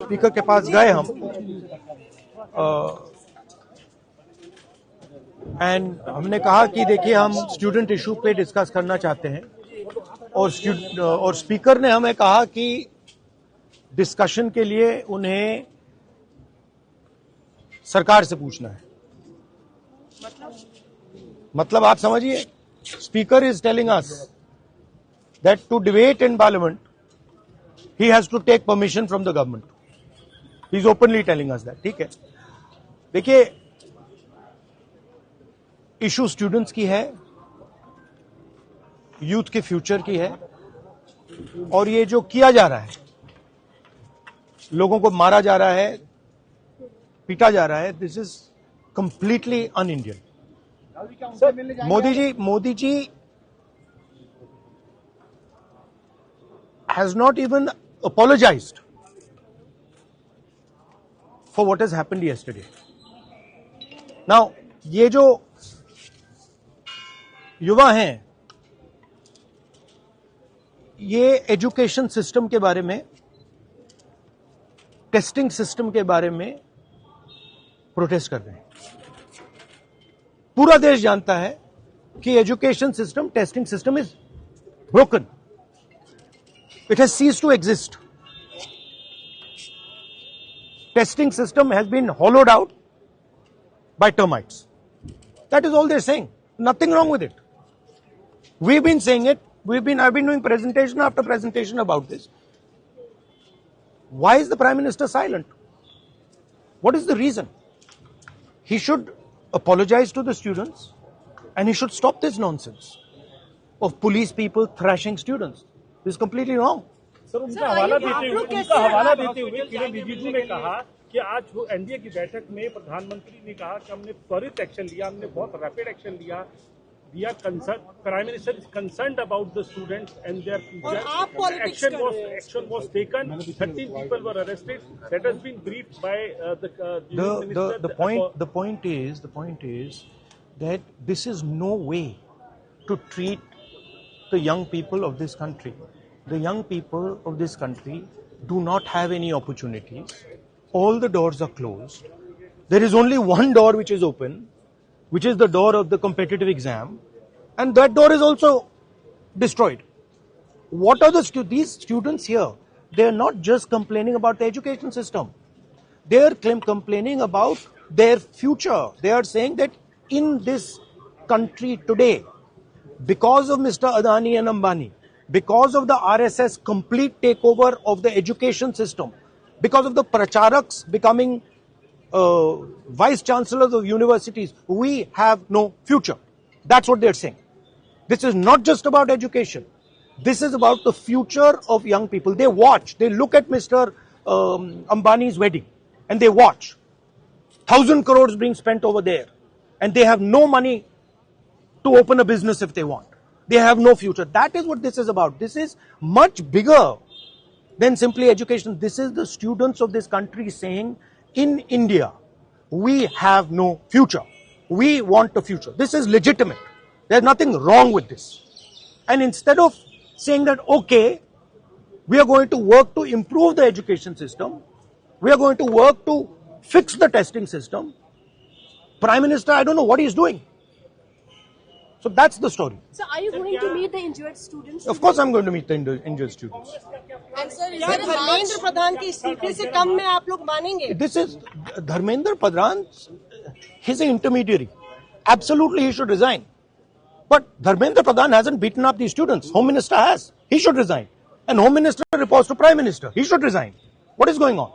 Speaker के पास गए हम एंड हमने कहा कि देखिए हम स्टूडेंट इशू पे डिस्कस करना चाहते हैं और स्पीकर ने हमें कहा कि डिस्कशन के लिए उन्हें सरकार से पूछना है। मतलब आप समझिए, speaker is telling us that to debate in parliament he has to take permission from the government. He is openly telling us that. ठीक है, देखिए इशू स्टूडेंट्स की है, यूथ के फ्यूचर की है, और ये जो किया जा रहा है, लोगों को मारा जा रहा है, पीटा जा रहा है, this is completely un Indian. Modi ji has not even apologized for what has happened yesterday. Now, ये जो युवा हैं, ये एजुकेशन सिस्टम के बारे में, टेस्टिंग सिस्टम के बारे में प्रोटेस्ट कर रहे हैं। पूरा देश जानता है कि education system, testing system is broken. It has ceased to exist. Testing system has been hollowed out by termites. That is all they're saying. Nothing wrong with it. We've been saying it. I've been doing presentation after presentation about this. Why is the Prime Minister silent? What is the reason? He should apologize to the students and he should stop this nonsense of police people thrashing students. This is completely wrong. Sir, उनका हवाला देते हुए किरण रिजिजू ने कहा कि आज NDA की बैठक में प्रधानमंत्री ने कहा कि हमने त्वरित एक्शन लिया, हमने बहुत रैपिड एक्शन लिया। We are concern, prime minister is concerned about the students and their future. Action was taken, 13 people were arrested. That has been briefed by the minister. The point is that this is no way to treat the young people of this country. The young people of this country do not have any opportunities. All the doors are closed. There is only one door which is open, which is the door of the competitive exam, and that door is also destroyed. What are these students here? They are not just complaining about the education system. They are complaining about their future. They are saying that in this country today, because of Mr. Adani and Ambani, because of the RSS complete takeover of the education system, because of the pracharaks becoming vice chancellors of universities, we have no future. That's what they're saying. This is not just about education. This is about the future of young people. They watch, they look at Mr. Ambani's wedding and they watch 1,000 crores being spent over there, and they have no money to open a business if they want. They have no future. That is what this is about. This is much bigger than simply education. This is the students of this country saying, in India, we have no future. We want a future. This is legitimate. There's nothing wrong with this. And instead of saying that, okay, we are going to work to improve the education system, we are going to work to fix the testing system, Prime Minister, I don't know what he's doing. So that's the story. So are you going to meet the injured students? Of course I'm going to meet the injured students. And sir, Dharmendra Pradhan की इस्तीफे से कम में आप लोग मानेंगे? This is Dharmendra Pradhan. He's an intermediary. Absolutely he should resign. But Dharmendra Pradhan hasn't beaten up these students. Home Minister has. He should resign. And Home Minister reports to Prime Minister. He should resign. What is going on?